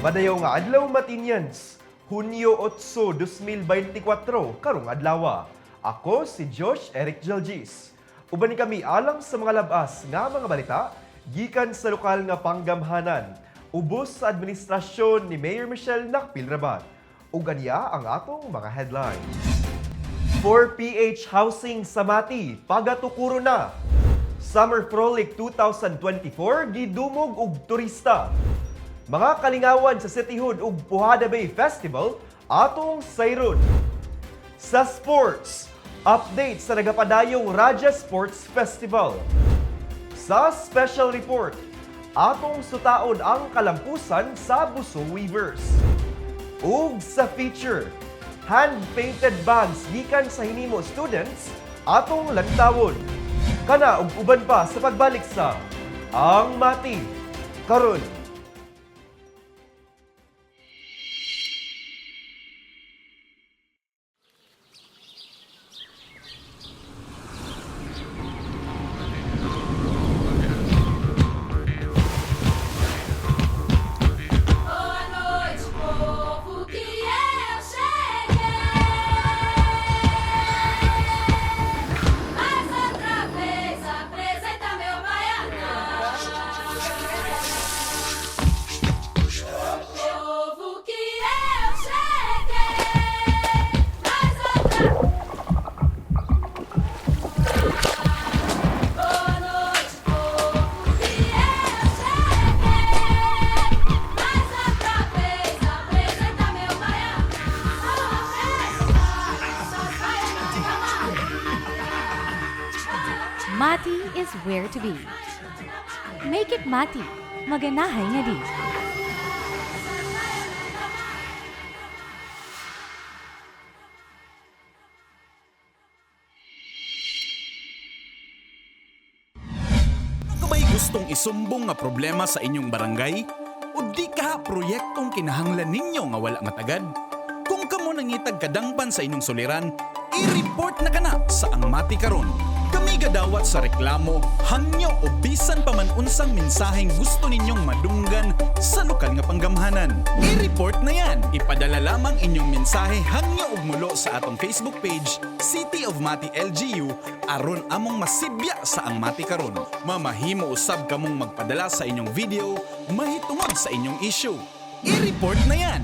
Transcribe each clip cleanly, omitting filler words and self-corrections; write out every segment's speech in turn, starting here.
Madayaw nga adlaw Matinians, Hunyo 8, 2024, karong adlaw. Ako si Josh Eric Jalgis. Uban ni kami alang sa mga labas nga mga balita gikan sa lokal nga panggamhanan, ubos sa administrasyon ni Mayor Michelle Nakpil-Rabat. Ug ganiya ang atong mga headline. 4PH Housing sa Mati, pagatukuro na. Summer Frolic 2024 gidumog og turista. Mga kalingawan sa Cityhood ug Puhada Bay Festival atong sayron. Sa sports, update sa nagapadayong Raja Sports Festival. Sa special report, atong sutaon ang kalampusan sa Buso Weavers. Ug sa feature, hand-painted bags gikan sa hinimo students atong lantawon. Kana ug uban pa sa pagbalik sa Ang Mati karon. Mati is where to be. Make it Mati. Maganahay nga di. Kabay gustong isumbong nga problema sa inyong barangay? O di ka proyektong kinahanglan ninyo nga wala nga tagad? Kung kamo nangitag kadangpan sa inyong suliran, i-report na kana sa Ang Mati karon. Kami gadawat sa reklamo, hangyo o bisan pa man unsang mensaheng gusto ninyong madunggan sa lokal nga panggamhanan. I-report na yan. Ipadala lamang inyong mensahe hangyo ug mulo sa atong Facebook page, City of Mati LGU, aron among masibya sa Ang Mati karon. Mamahimo usab kamong magpadala sa inyong video, mahitungod sa inyong issue. I-report na yan.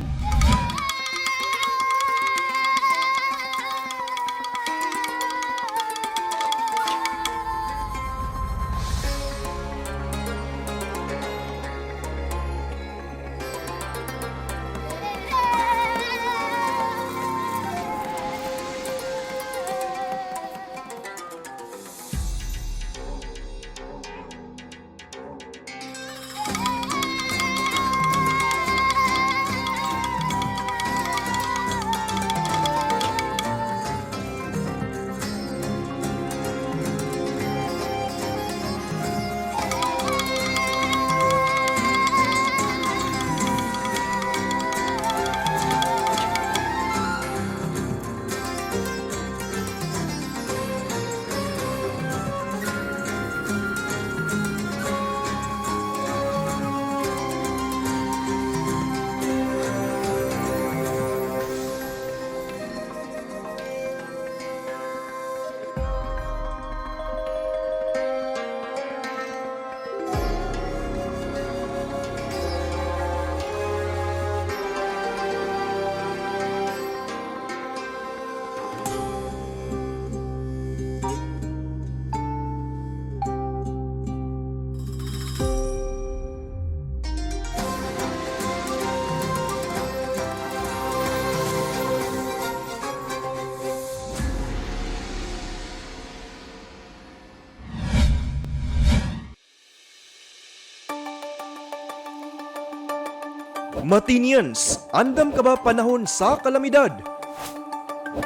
Matinians, andam ka ba panahon sa kalamidad?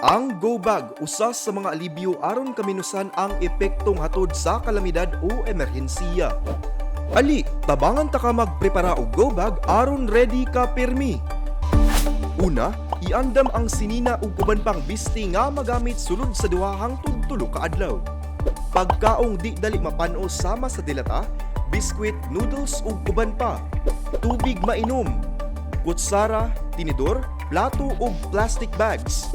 Ang Go Bag usa sa mga alibyo aron kaminusan ang epektong hatod sa kalamidad o emerhensiya. Ali, tabangan ta ka magprepara og Go Bag aron ready ka pirmi. Una, iandam ang sinina ug uban pang bisti nga magamit sulod sa duha hangtod tulo ka adlaw. Pagkaong di dali mapano sama sa dilata, biskwit, noodles ug uban pa. Tubig mainom. kutsara, tinidor, plato ug plastic bags.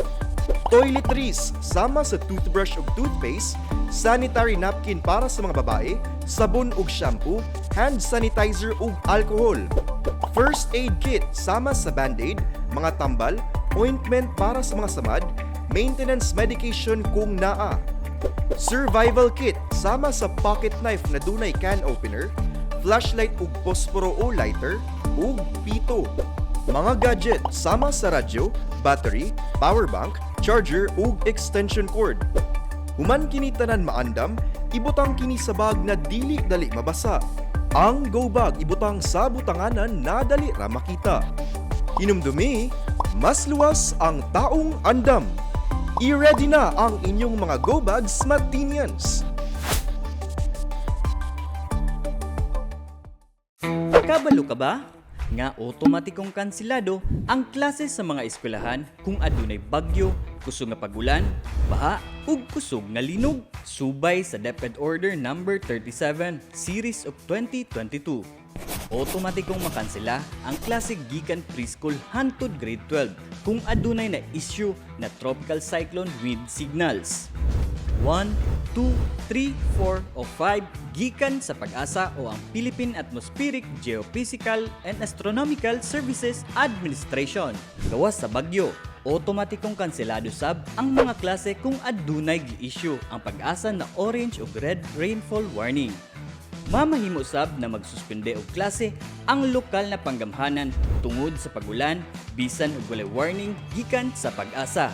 Toiletries sama sa toothbrush ug toothpaste, sanitary napkin para sa mga babae, sabon ug shampoo, hand sanitizer ug alcohol. First aid kit sama sa band-aid, mga tambal, ointment para sa mga samad, maintenance medication kung naa. Survival kit sama sa pocket knife na dunay can opener, flashlight ug posporo o lighter, ug pito. Mga gadget sama sa radyo, battery, power bank, charger ug extension cord. Human kini tanan maandam, ibutang kini sa bag na dili dali mabasa. Ang go bag ibutang sa butanganan na dali ra makita. Hinumdumi, mas luwas ang taong andam. I-ready na ang inyong mga go bags, Matinians! Kabalo ka ba? Nga otomatikong kansilado ang klase sa mga eskwelahan kung adunay bagyo, kusog nga pagulan, baha, ug kusog nga linog. Subay sa DepEd Order No. 37 Series of 2022. Otomatikong makansela ang klase gikan preschool hangtod grade 12 kung adunay na issue na tropical cyclone wind signals. 1, 2, 3, 4 o 5 gikan sa Pag-asa o ang Philippine Atmospheric, Geophysical and Astronomical Services Administration. Gawas sa bagyo, otomatikong kanselado sab ang mga klase kung adunay gi-issue ang Pag-asa na orange ug red rainfall warning. Mamahimo sab na magsuspende og klase ang lokal na panggamhanan tungod sa pagulan bisan og walay warning gikan sa Pag-asa.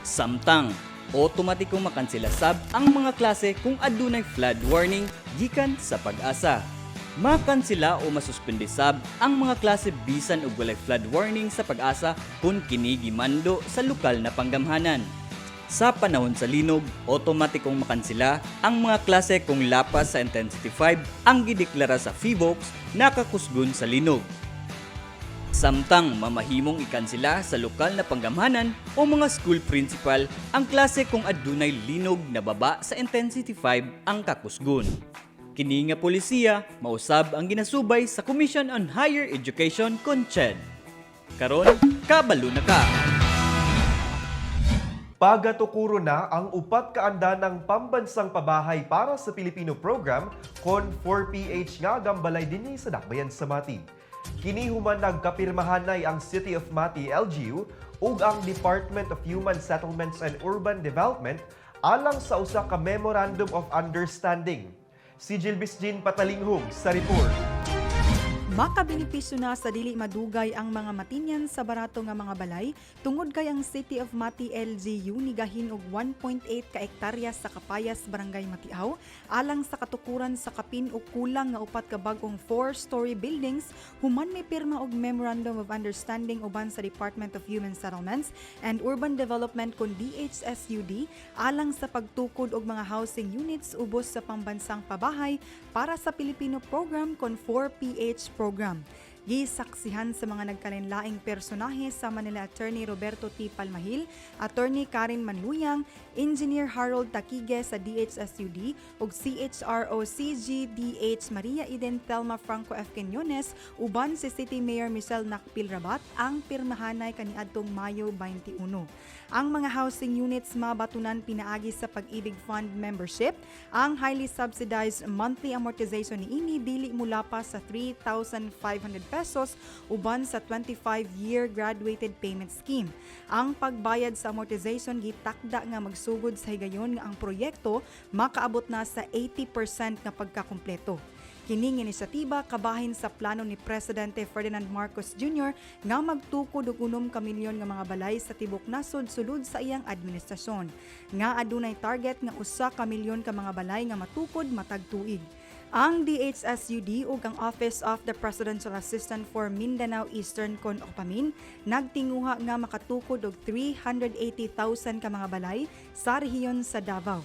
Samtang otomatikong makansela sab ang mga klase kung adunay flood warning gikan sa Pag-asa. Makansela o masuspende sab ang mga klase bisan og walay flood warning sa Pag-asa kung kini gimando sa lokal na panggamhanan. Sa panahon sa linog, otomatikong makansela ang mga klase kung lapas sa intensity 5 ang gideklara sa PHIVOLCS nakakusgon sa linog. Samtang mamahimong ikansela sa lokal na panggamhanan o mga school principal ang klase kung adunay linog na baba sa intensity 5 ang kakusgon. Kini nga polisiya mausab ang ginasubay sa Commission on Higher Education CONCHED. Karon, kabalo na ka! Pagatukuro na ang upat ka andanang pambansang pabahay para sa Pilipino program kon 4PH nga gambalay dinhi sa Dakbayan sa Mati. Kini human nagkapirmahanay ang City of Mati LGU ug ang Department of Human Settlements and Urban Development alang sa usa ka Memorandum of Understanding. Si Jilbis Jean Patalinghong sa report. Makabenepisyo na sa dili madugay ang mga Matinian sa barato nga mga balay tungod kay ang City of Mati LGU nigahin og 1.8 ka hektarya sa Kapayas, Barangay Matiaw alang sa katukuran sa kapin o kulang nga upat ka bag-ong 4-story buildings human may pirma og Memorandum of Understanding uban sa Department of Human Settlements and Urban Development kon DHSUD alang sa pagtukod og mga housing units ubos sa pambansang pabahay para sa Pilipino program kon 4PH program. Gisaksihan sa mga nagkalinlaing personahe sa Manila Attorney Roberto T. Palmahil, Attorney Karen Manluyang, Engineer Harold Takige sa DHSUD ug CHRO CGDH Maria Eden Thelma Franco F. Quinones uban si City Mayor Michelle Nakpil Rabat ang pirmahanay kaniadtong Mayo 21. Ang mga housing units mabatunan pinaagi sa Pag-ibig Fund membership. Ang highly subsidized monthly amortization niini dili mula pa sa 3,500 pesos uban sa 25-year graduated payment scheme. Ang pagbayad sa amortization gitakda nga magsugod sa higayon nga ang proyekto makaabot na sa 80% nga pagkakumpleto. Kining inisyatiba kabahin sa plano ni Presidente Ferdinand Marcos Jr. nga magtukod og 6 ka milyon nga mga balay sa tibok nasod sulod sa iyang administrasyon. Nga adunay target nga 1 ka milyon ka mga balay nga matukod matag tuig. Ang DHSUD ug ang Office of the Presidential Assistant for Mindanao Eastern kon OPAMIN nagtinguha nga makatukod og 380,000 ka mga balay sa rehiyon sa Davao.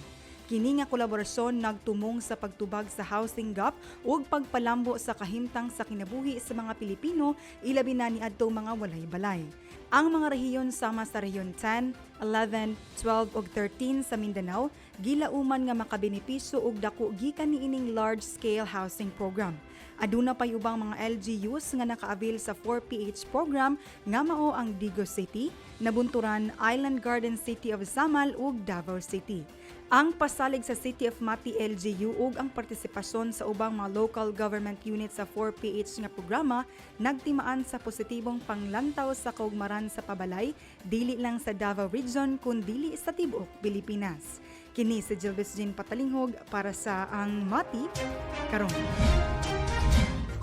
Kini nga kolaborasyon nagtumong sa pagtubag sa housing gap ug pagpalambo sa kahimtang sa kinabuhi sa mga Pilipino ilabi na niadtong mga walay-balay. Ang mga rehiyon sama sa Rehiyon 10, 11, 12 ug 13 sa Mindanao gilauman nga makabenepisyo og dako gikan niining large-scale housing program. Aduna pay ubang mga LGUs nga naka-avail sa 4PH program nga mao ang Digos City, Nabunturan, Island Garden City of Samal ug Davao City. Ang pasalig sa City of Mati LGU ug ang partisipasyon sa ubang mga local government units sa 4PH nga programa nagtimaan sa positibong panglantaw sa kaugmaran sa pabalay dili lang sa Davao Region kundi sa tibuok Pilipinas. Kini si Jilvis Jean Patalinghog para sa Ang Mati karon.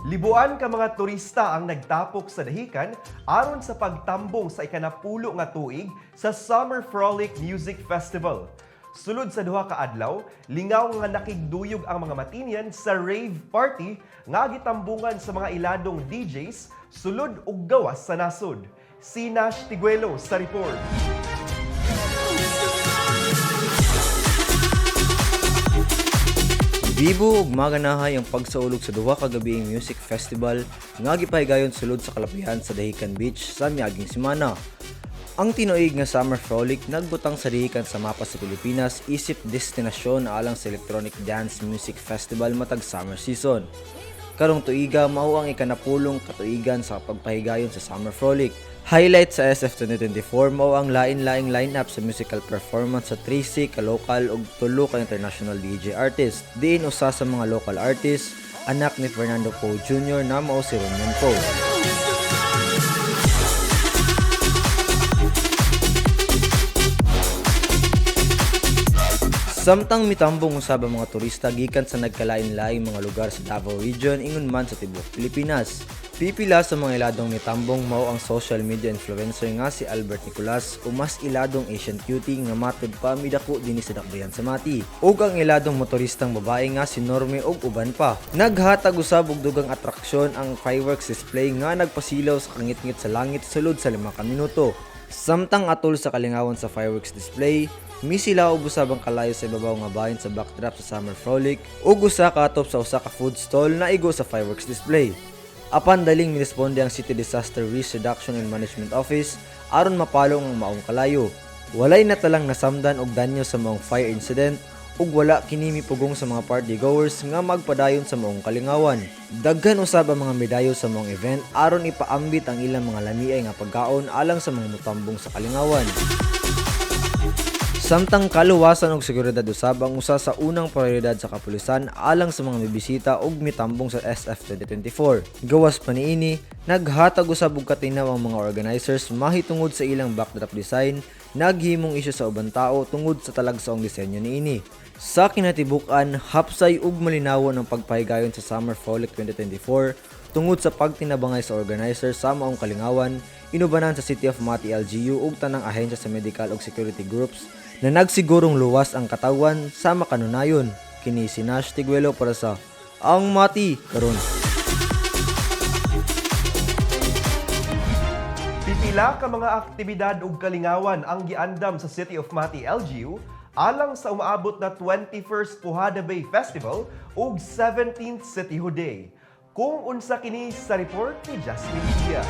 Libuan ka mga turista ang nagtapok sa dahikan aron sa pagtambong sa ikanapulo nga tuig sa Summer Frolic Music Festival. Sulod sa duha ka adlaw, lingaw nga nakigduyog ang mga Matinian sa rave party nga gitambungan sa mga iladong DJs sulod ug gawas sa nasod. Si Nash Tiguelo sa report. Bibo ug maganahay ang pagsaulog sa duha ka gabiing music festival nga gipahigayon sulod sa kalapihan sa Dahican Beach sa miaging semana. Ang tinuig nga Summer Frolic nagbutang sa Dahican sa mapa sa Pilipinas isip destinasyon alang sa Electronic Dance Music Festival matag summer season. Karong tuiga mao ang ikanapulong katuigan sa pagpahigayon sa Summer Frolic. Highlight sa SF 2024 mao ang lain-laing lineup sa musical performance sa 3 ka local ug 3 ka international DJ artist. Diin usa sa mga local artist, anak ni Fernando Poe Jr. na mao si Roman Poe. Samtang mitambong usab ang mga turista gikan sa nagkalain-laing mga lugar sa Davao Region ingon man sa tibuok Pilipinas. Pipila sa mga iladong mitambong mao ang social media influencer nga si Albert Nicolas o mas iladong Asian cutie nga matud pa midako dinhi sa Dakbayan sa Mati. Ug ang iladong motoristang babae nga si Norme ug uban pa. Naghatag usab og dugang atraksyon ang fireworks display nga nagpasilaw sa kangit-ngit sa langit sulod sa 5 ka minuto. Samtang atol sa kalingawan sa fireworks display, misila og usab ang kalayo sa ibabaw nga bahin sa backdrop sa Summer Frolic ug usa ka atop sa usa ka food stall na igo sa fireworks display. Apan daling miresponde ang City Disaster Risk Reduction and Management Office aron mapalong ang maong kalayo. Walay natalang nasamdan og danyo sa maong fire incident ug wala kini mipugong sa mga party goers nga magpadayon sa maong kalingawan. Daghan usab ang mga medayo sa maong event aron ipaambit ang ilang mga lamiay nga pagkaon alang sa mga mutambong sa kalingawan. Samtang kaluwasan og seguridad usab ang usa sa unang prioridad sa kapulisan alang sa mga mibisita ug mitambong sa SF 2024. Gawas pa niini, naghatag usab og katinaw ang mga organizers mahitungod sa ilang backdrop design, naghimong isyu sa ubang tao tungod sa talagsaong disenyo niini. Sa kinatibukan, hapsay ug malinawon ang pagpahigayon sa Summer Frolic 2024 tungod sa pagtinabangay sa organizer sa maong kalingawan, inubanan sa City of Mati LGU ug tanang ahensya sa medical ug security groups na nagsigurong luwas ang katawan sa makanunayon. Kini si Nash Tiguelo para sa Ang Mati karon. Pipila ka mga aktibidad ug kalingawan ang giandam sa City of Mati LGU alang sa umaabot na 21st Puhada Bay Festival ug 17th Cityhood Day. Kung unsa kini sa report ni Jasmine Dia.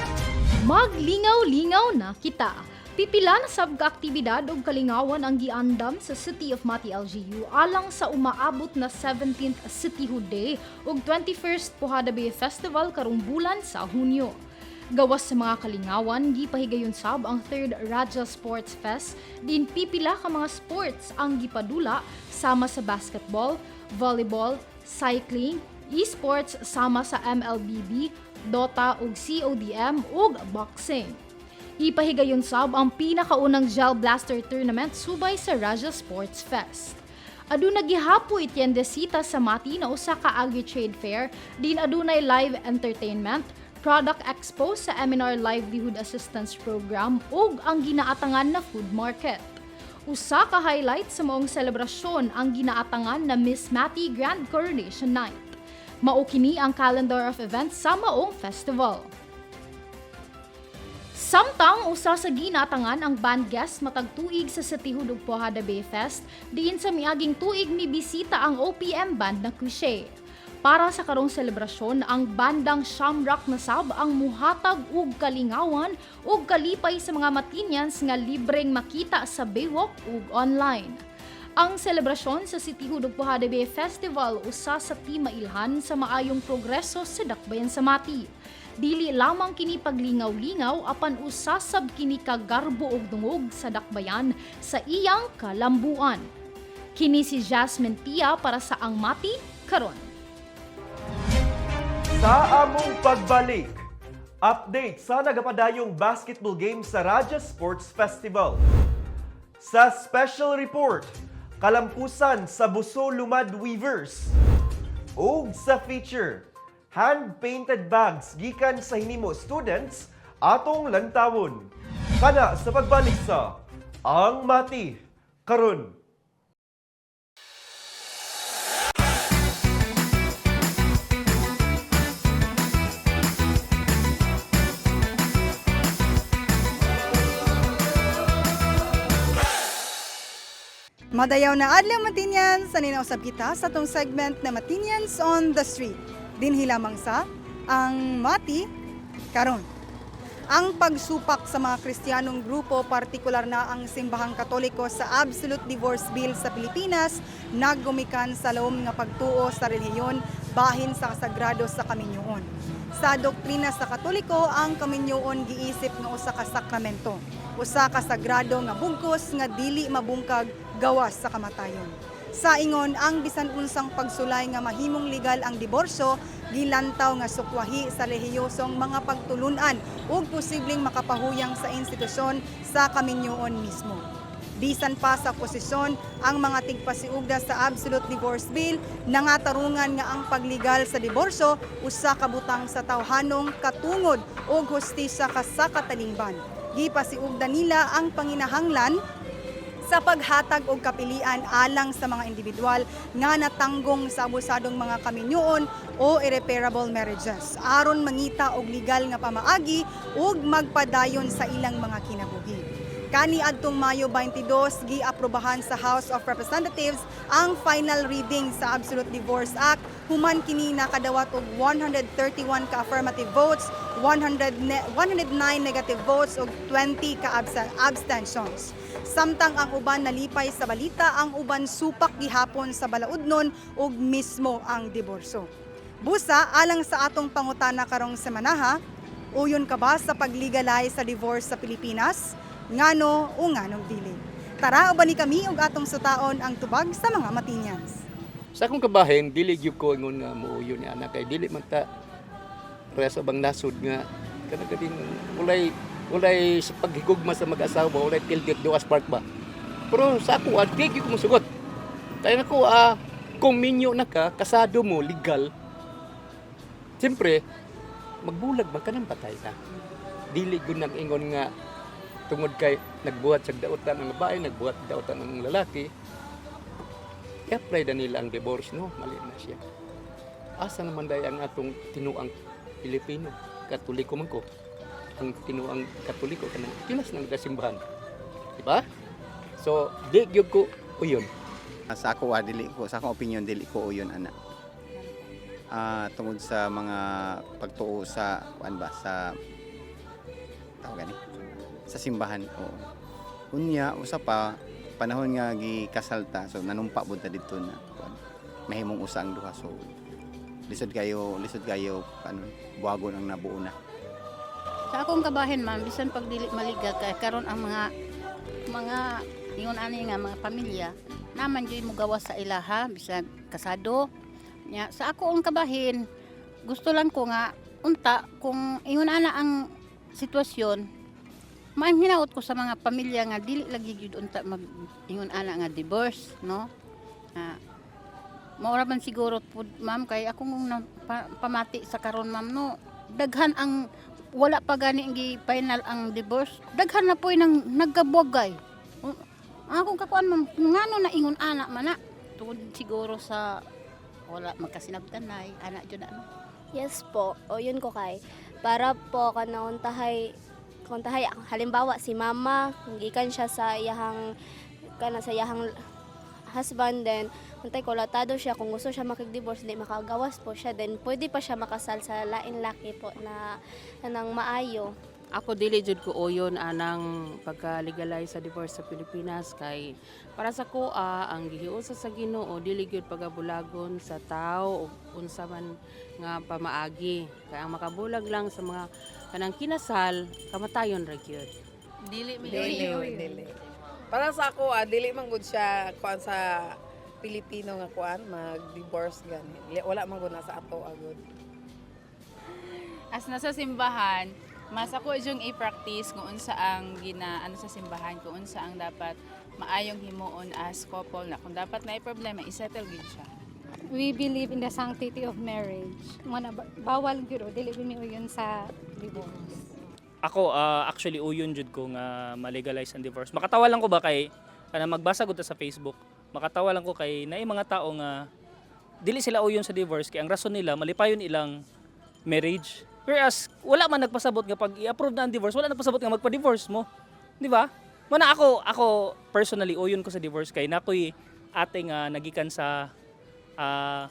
Maglingaw-lingaw na kita. Pipila na sab ka aktibidad ug kalingawan ang giandam sa City of Mati LGU alang sa umaabot na 17th Cityhood Day ug 21st Puhada Bay Festival karong bulan sa Hunyo. Gawas sa mga kalingawan, gipahigayon sab ang 3rd Raja Sports Fest, din pipila ka mga sports ang gipadula sama sa basketball, volleyball, cycling, esports sama sa MLBB, Dota ug CODM ug boxing. Ipahigayon sab ang pinakaunang Gel Blaster Tournament subay sa Raja Sports Fest. Aduna gihapoy tiendesita sa Mati na usa ka agri-trade fair, din adunay live entertainment, product expo sa MNR Livelihood Assistance Program ug ang ginaatangan na food market. Usa ka highlight sa maong selebrasyon ang ginaatangan na Miss Mati Grand Coronation Night. Mao kini ang calendar of events sa maong festival. Samtang usa sa ginatangan ang band guest matag tuig sa Cityhood ug Puhada Bay Fest, diin sa miaging tuig ni bisita ang OPM band na Cliche. Para sa karong selebrasyon, ang bandang Shamrock na sab ang muhatag ug kalingawan ug kalipay sa mga Matinians nga libreng makita sa Baywalk ug online. Ang selebrasyon sa Sitihood ug Puhada Bay Festival usa sa timailhan sa maayong progreso sa dakbayan sa Mati. Dili lamang kini paglingaw-lingaw apan usasab kini kagarbo og dungog sa dakbayan sa iyang kalambuan. Kini si Jasmine Tia para sa Ang Mati karon. Sa among pagbalik, update sa nagapadayong basketball game sa Raja Sports Festival. Sa special report, kalampusan sa Buso Lumad Weavers. Ug sa feature, hand-painted bags gikan sa hinimo students atong lantawon. Kana sa pagbalik sa Ang Mati karon. Madayaw na adlaw Matinians, sa ninausab kita sa tong segment na Matinians on the Street. Dinhi lamang sa Ang Mati karon. Ang pagsupak sa mga Kristiyanong grupo, partikular na ang Simbahang Katoliko sa Absolute Divorce Bill sa Pilipinas, naggumikan sa lawom nga pagtuo sa relihiyon bahin sa kasagrado sa kaminyoon. Sa doktrina sa Katoliko, ang kaminyoon giisip nga usa ka sakramento, usa ka sagrado nga bugkos nga dili mabungkag gawas sa kamatayon. Sa ingon, ang bisan unsang pagsulay nga mahimong legal ang diborsyo, gilantaw nga sukwahi sa relihiyosong mga pagtulunan ug posibleng makapahuyang sa institusyon sa kaminyoon mismo. Bisan pa sa posisyon, ang mga tigpasiugda sa Absolute Divorce Bill nangatarungan nga ang pagligal sa diborsyo usa ka butang sa tawhanong katungod ug hustisya sa katalingban. Gipasiugda nila ang panginahanglan sa paghatag og kapilian alang sa mga individual nga natanggong sa abusadong mga kaminyoon o irreparable marriages aron mangita og legal nga pamaagi ug magpadayon sa ilang mga kinabuhi. Kani adtong Mayo 22 giaprobahan sa House of Representatives ang final reading sa Absolute Divorce Act, human kini nakadawat og 131 ka affirmative votes, 109 negative votes ug 20 ka abstentions. Samtang ang uban nalipay sa balita, ang uban supak gihapon sa balaudnon ug mismo ang diborsyo. Busa, alang sa atong pangutana karong semanaha, uyon ka ba sa pagligalize sa divorce sa Pilipinas? Ngano o nganong dili? Tara, ubani kami ug atong sutaon ang tubag sa mga Matinians. Sa akong kabahin, dili gyud ko ingon nga muuyo ni anak kay dili man ta reso bang nasud nga kanang ulay sa paghigugma sa mag-asawa, ulay tilted do spark ba. Pero sa ako, di gyud ko mosugot. Kaya nako kung minyo na ka, kasado mo legal. Siyempre, magbulag man ka ng patay ka. Dili gyud nang ingon nga tungod kay nagbuhat sa dautan ng babae, nagbuhat dautan ng lalaki, i-apply na nila ang divorce, no? Mali na siya. Asa naman dahil ang atong tinuang Pilipino, Katoliko man ko. Ang tinuang Katoliko, kanang pinas ng simbahan. Diba? So, di gyud ko uyon. Sa ako, dili ko, sa akong opinion, dili ko uyon, ana. Tungod sa mga pagtuo sa, sa sa simbahan o unya usa pa panahon nga gikasalta so nanumpa bud ta didto na mahimong usa ang duha so lisod kayo buhagon ang nabuo na. Sa akong kabahin ma'am bisan pag dili maliga kay karon ang mga ingon ani nga mga pamilya naman gyud mo gawas sa ilaha bisan kasado nya sa ako ang kabahin gusto lang ko nga unta kung ingon ana ang sitwasyon hinaut ko sa mga pamilya nga dili lagi gyud unta mag-ingon ana nga divorce, no? Maura man siguro pud ma'am kay akong pamati sa karon ma'am no. Daghan ang wala pa gani gi final ang divorce. Daghan na poy nang nagkabugay. Akong kakuan ma'am ngano na ingon ana man na tungod siguro sa wala magkasinabtanay ana jud ano. Yes po. O yun ko kay para po kanuntahay halimbawa si mama gikan siya sa iyahang husband then untay ko latado siya kung gusto siya makig-divorce di makagawas po siya then pwede pa siya makasal sa lain laki po na nang maayo Ako dili jud ko uyon anang pagka-legalize sa divorce sa Pilipinas kay para sa kuha ang gihiusa sa Ginoo dili gyud pagabulagon sa tao ug unsa man nga pamaagi kay ang makabulag lang sa mga kanang kinasal kamatayon ra gyud. Dili. Para sa ako, dili man gud siya kuan sa Pilipino nga kuan mag-divorce gani. Wala man gud na sa ato agud. As nasa simbahan, mas ako yung i-practice kung unsa ang ginaano sa simbahan, kung unsa ang dapat maayong himuon as couple na kung dapat na problema i-settle gid siya. We believe in the sanctity of marriage. Bawal gyud dili mi uyon sa divorce. Ako actually uyon jud ko nga ma-legalize ang divorce. Makatawa lang ko ba kay kana magbasa gud ta sa Facebook. Makatawa lang ko kay naay mga tao nga dili sila uyon sa divorce kay ang rason nila malipayon ilang marriage. Whereas wala man nagpasabot nga pag i-approve na ang divorce, wala nagpasabot nga magpa-divorce mo. Di ba? Mana ako personally uyon ko sa divorce kay nakoy ate nga nagikan sa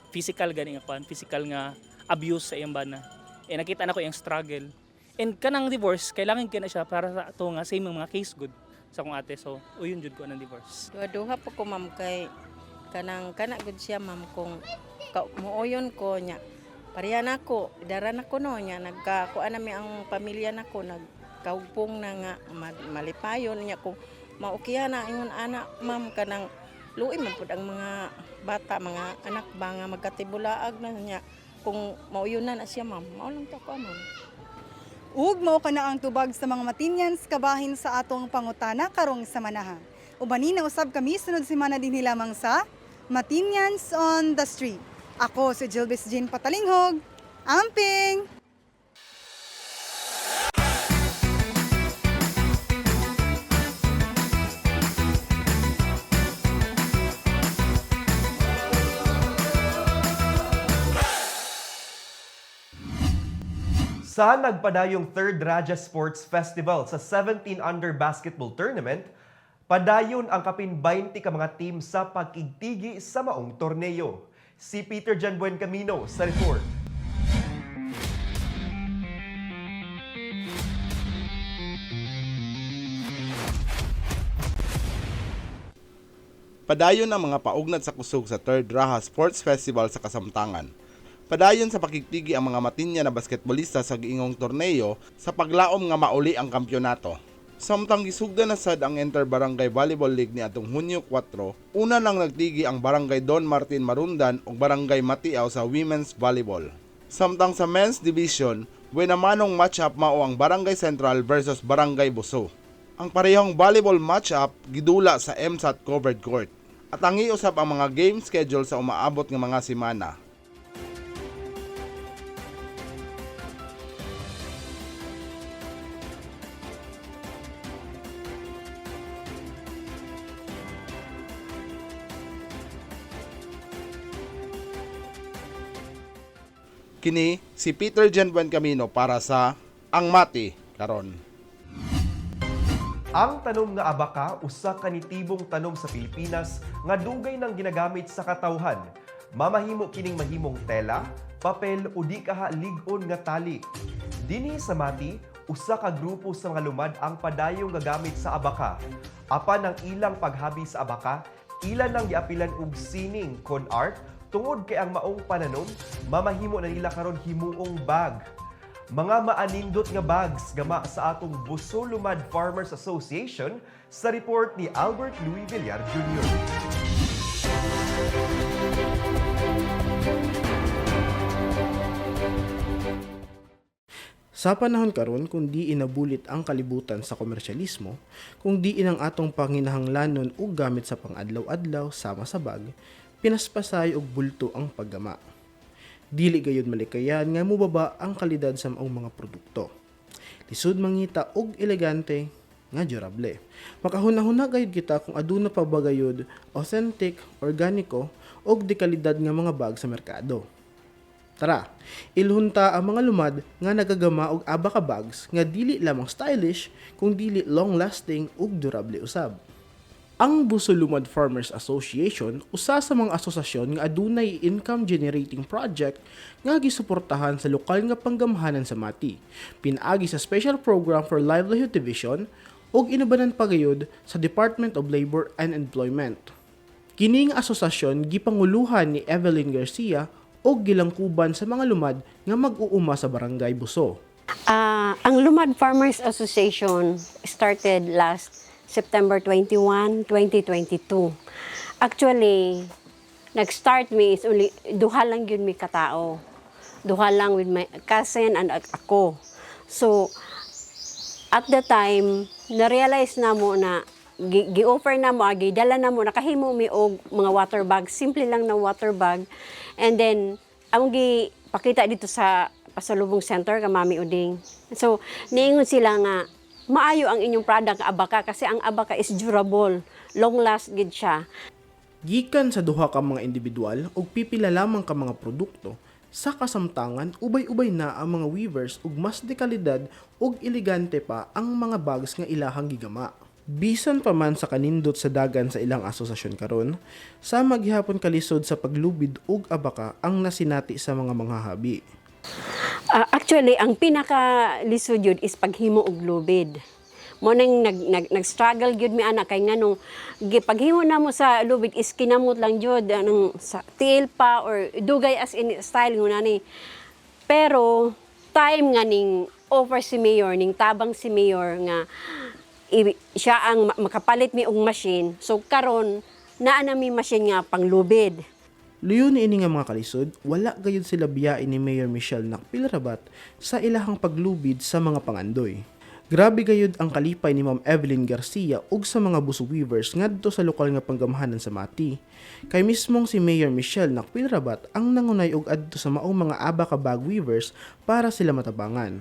physical gani nga physical nga abuse sa iyang bana. Nakita na ko yung struggle. And kanang divorce kailangan kina siya para sa ato nga same mga case good sa akong ate. So uyon jud ko ang divorce. Duha po ko ma'am kay kana gud siya ma'am kung muuyon ko nya pareha nako, dara nako no nya nagkakuan nami ang pamilya nako nagkaugpong na nga malipayon nya kung maukiya na ingon anak ma'am kanang luoy man pud ang mga bata, mga anak ba nga magkatibulaag na nya kung mauyonan na siya ma'am. Mao lang ta ko ma'am. Ug mao kana ang tubag sa mga Matinyans kabahin sa atong pangutana karong sa manaha. Ubanin na usab kami sunod semana din lamang sa Matinyans on the Street. Ako si Jilbis Jean Patalinghog. Amping! Sa nagpadayong 3rd Raja Sports Festival sa 17 Under Basketball Tournament, padayon ang kapin 20 ka mga team sa pagkigtigi sa maong torneo. Si Peter Jan Buencamino sa report. Padayon ang mga paugnat sa kusog sa 3rd Raha Sports Festival sa Kasamtangan. Padayon sa pakigtigi ang mga Matinya na basketbolista sa giingong torneo sa paglaom nga mauli ang kampyonato. Samtang gisugdan na sad ang Inter-Barangay Volleyball League ni atong Hunyo 4, una lang nagtigi ang Barangay Don Martin Marundan ug Barangay Matiaw sa women's volleyball. Samtang sa men's division, winamanong matchup mao ang Barangay Central versus Barangay Buso. Ang parehong volleyball matchup gidula sa MSAT covered court. At ang iusab ang mga game schedule sa umaabot nga mga semana. Kini si Peter Jan Buencamino para sa Ang Mati karon. Ang tanom nga abaka usa ka nitibong tanom sa Pilipinas nga dugay nang ginagamit sa katawhan. Mamahimo kining mahimong tela, papel o di kaha lig-on nga tali. Dinhi sa Mati, usa ka grupo sa mga lumad ang padayong gagamit sa abaka. Apan ang ilang paghabi sa abaka, ilan nang giapilan og sining con art tungod kay ang maong pananom, mamahimo na nila karon himuong bag. Mga maanindot nga bags gama sa atong Buso Lumad Farmers Association sa report ni Albert Louis Villar Jr. Sa panahon karon kung di inabulit ang kalibutan sa komersyalismo, kung di inang atong panginahanglanon ug gamit sa pangadlaw-adlaw sama sa bag, pinaspasay og bulto ang paggama. Dili gayud malikayan nga mubaba ang kalidad sa maong mga produkto. Lisod mangita og elegante nga durable. Makahuna-huna gayud kita kung aduna pa ba gayud authentic, organiko og de kalidad nga mga bag sa merkado. Tara, ilhunta ang mga lumad nga nagagama og abaka bags nga dili lamang stylish kung dili long-lasting ug durable usab. Ang Busulumad Farmers Association usa sa mga asosasyon nga adunay income generating project nga gisuportahan sa lokal nga panggamhanan sa Mati, pinaagi sa Special Program for Livelihood Division ug inubanan pagayod sa Department of Labor and Employment. Kining asosasyon gipanguluhan ni Evelyn Garcia ug gilangkuban sa mga lumad nga mag-uuma sa Barangay Buso. Ang Lumad Farmers Association started last September 21, 2022. Actually, nag-start me is only duha lang yun mi katao. Duha lang with my cousin and ako. So, at the time, na-realize na mo na gi-offer na mo, gidala na mo, nakahimo mi og mga water bag, simple lang na water bag. And then, among gipakita dito sa Pasalubong Center, Mami Uding. So, niingon sila nga, maayo ang inyong product abaka kasi ang abaka is durable, long last gid siya. Gikan sa duha ka mga individual ug pipila lamang ka mga produkto, sa kasamtangan ubay-ubay na ang mga weavers ug mas dekalidad ug elegante pa ang mga bags nga ilahang gigama. Bisan pa man sa kanindot sa dagan sa ilang asosasyon karon, sa maghihapon kalisod sa paglubid ug abaka ang nasinati sa mga manghahabi. Actually, ang pinaka-lisod yun is paghimo og lubid. Mo nang nag-struggle gyud mi anak kay nganong paghimo na mo sa lubid is kinamot lang jud anong sa tiil pa or dugay as in style nguna ni. Pero time nga ning offer si Mayor ning tabang si Mayor nga siya ang makapalit mi og machine. So karon naa na mi machine nga panglubid. Luyon ini nga mga kalisod, wala gayud sila biyain ni Mayor Michelle Nakpilrabat sa ilahang paglubid sa mga pangandoy. Grabe gayud ang kalipay ni Ma'am Evelyn Garcia ug sa mga buso weavers ngadto sa lokal nga panggamhanan sa Mati. Kay mismong si Mayor Michelle Nakpilrabat ang nangunay og adto sa maong mga abaka bag weavers para sila matabangan.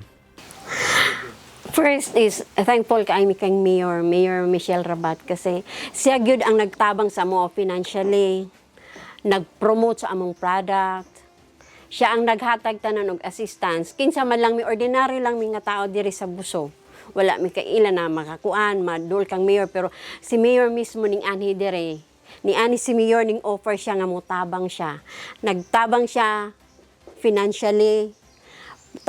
First is thankful kay kang Mayor Michelle Rabat kasi siya gyud ang nagtabang sa mo financially. Nag-promote sa among product. Siya ang naghatag tanan og assistance. Kinsa man lang mi ordinary lang mi nga tao diri sa Buso. Wala mi kaila na makakuan, madul kang mayor pero si mayor mismo ning anhi dire. Ni ani si mayor ning offer siya nga motabang siya. Nagtabang siya financially.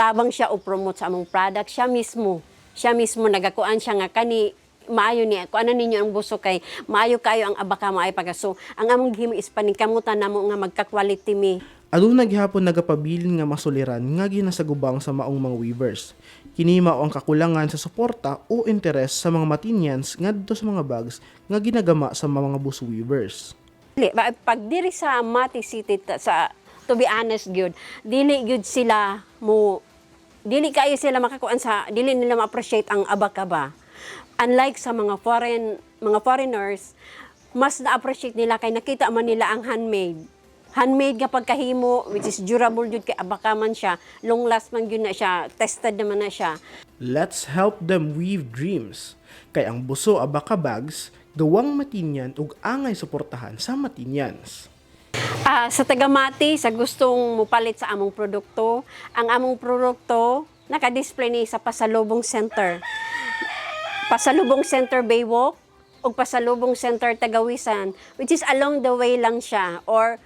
Tabang siya og promote sa among product siya mismo. Siya mismo nagakuan siya nga kani maayo niya, kung ano ninyo ang buso kay maayo kayo ang abaka mo ay pagaso. Ang among gihimo is paningkamutan namo nga magka-quality mi. Aduna gihapon nagapabilin nga masuliran nga ginasagubang sa maong mga weavers. Kini mao ang kakulangan sa suporta o interes sa mga Matinians ngadto sa mga bags nga ginagama sa mga buso weavers. Pag diri sa Mati City sa to be honest gyud, dili gyud sila mo dili kayo sila makakuan sa dili nila ma-appreciate ang abaka ba. Unlike sa mga foreigners, mas na-appreciate nila kay nakita man nila ang handmade. Handmade nga pagkahimo, which is durable jud kay abaka man siya, long last man yun na siya, tested naman na siya. Let's help them weave dreams. Kay ang buso abaka bags, gawang Matinyan ug angay suportahan sa Matinians. Sa taga-Mati, sa gustong mupalit sa among produkto, ang among produkto naka-display ni sa Pasalubong Center. Pasalubong Center Baywalk o Pasalubong Center Tagawisan, which is along the way lang siya. Or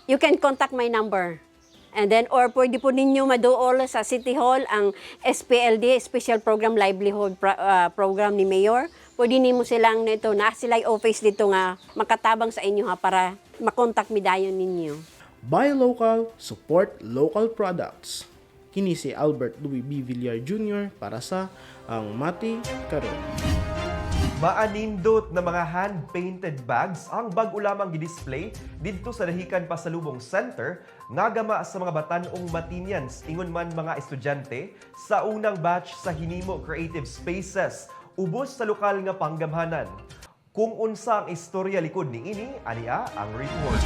you can contact my number. And then, or pwede po ninyo maduol sa City Hall ang SPLD, Special Program Livelihood Program ni Mayor. Pwede nimo silang nito, na sila office dito nga makatabang sa inyo ha para makontak mi dayon ninyo. Buy local, support local products. Kini si Albert Louis B. Villar Jr. para sa Ang Mati Karon. Maanindot na mga hand-painted bags ang bag-o lamang gi-display didto sa Dahican Pasalubong Center nga gama sa mga batan-ong Matinians ingon man mga estudyante sa unang batch sa Hinimo Creative Spaces ubos sa lokal nga panggamhanan. Kung unsa ang istorya likod ni ini, ania ang report.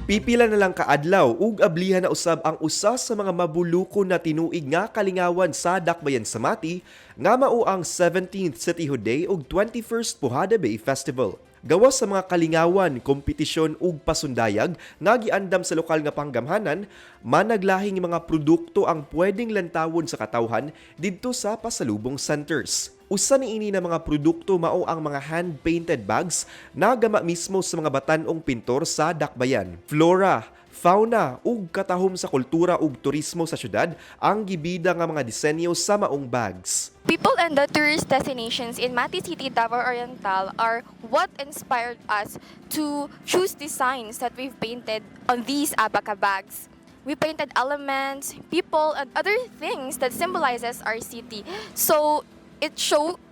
Pipila na lang kaadlaw ug ablihan na usab ang usa sa mga mabuluko na tinuig nga kalingawan sa Dakbayan sa Mati nga mao ang 17th Cityhood Day ug 21st Puhada Bay Festival. Gawas sa mga kalingawan, kompetisyon ug pasundayag nga giandam sa lokal nga panggamhanan, managlahing mga produkto ang pwedeng lantawon sa katawhan didto sa pasalubong centers. Usa niini na mga produkto mao ang mga hand-painted bags na gama mismo sa mga batanong pintor sa Dakbayan. Flora, fauna ug katahom sa kultura ug turismo sa syudad ang gibida nga mga disenyo sa maong bags. People and the tourist destinations in Mati City, Davao Oriental are what inspired us to choose designs that we've painted on these Abaca bags. We painted elements, people, and other things that symbolizes our city. So it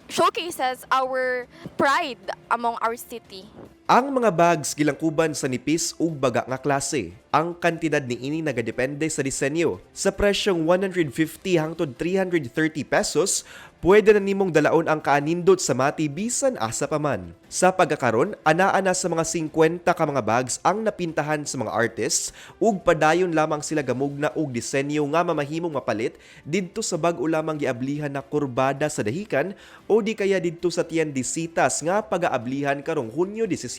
showcases our pride among our city. Ang mga bags gilangkuban sa nipis ug baga nga klase. Ang kantidad niini nagadepende sa disenyo. Sa presyong 150 hangtod 330 pesos, pwede na nimong dalaon ang kaanindot sa Mati bisan asa pa man. Sa pagkakaron, anaa na sa mga 50 ka mga bags ang napintahan sa mga artists ug padayon lamang sila gamugna og disenyo nga mamahimong mapalit didto sa bag-o lamang giablihan na kurbada sa dahikan o di kaya didto sa tiendesitas nga pag-aablihan karong Hunyo 17.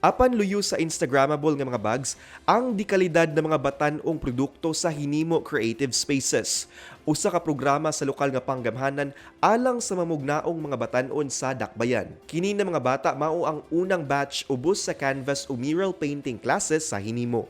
Apan luyo sa Instagrammable nga mga bags ang dikalidad ng mga batanong produkto sa Hinimo Creative Spaces. Usa ka programa sa lokal nga panggamhanan alang sa mamugnaong mga batanon sa Dakbayan. Kini na mga bata mao ang unang batch ubos sa canvas o mural painting classes sa Hinimo.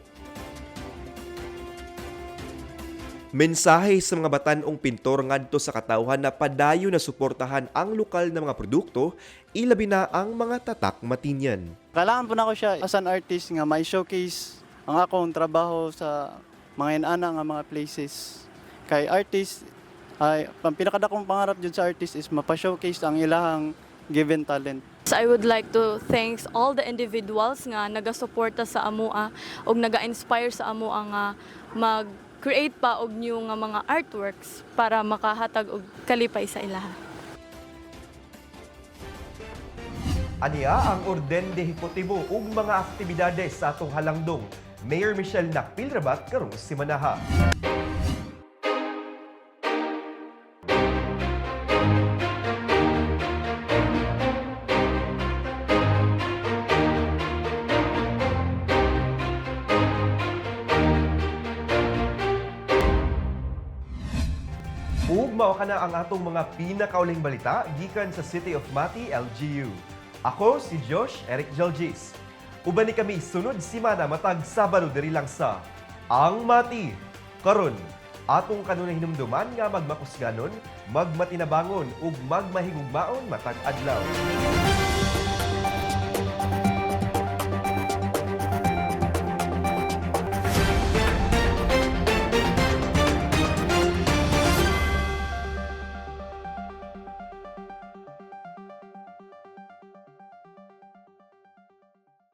Mensahe sa mga batanong pintor ngadto sa katawhan na padayon na suportahan ang lokal na mga produkto, ilabi na ang mga tatak Matinyan. Kailangan po na ako siya as an artist nga may showcase ang akong trabaho sa mga inana nga mga places. Kay artist, ay ang pinakadakong pangarap jud sa artist is mapa-showcase ang ilahang given talent. I would like to thank all the individuals nga naga-suporta sa amoa ug naga-inspire sa amoa nga mag-create pa og new nga mga artworks para makahatag og kalipay sa ilaha. Aniya ang orden de hekutibo ug mga aktibidades sa atong halangdong. Mayor Michelle Nakpilrabat karong simanaha. Ug mao kana ang atong mga pinakauling balita gikan sa City of Mati, LGU. Ako si Josh Eric Jalgis. Uban ni kami sunod simana matag Sabado diri lang sa Ang Mati. Karon, atong kanunay hinumduman nga magmakusganon, magmatinabangon ug magmahigugmaon matag adlaw.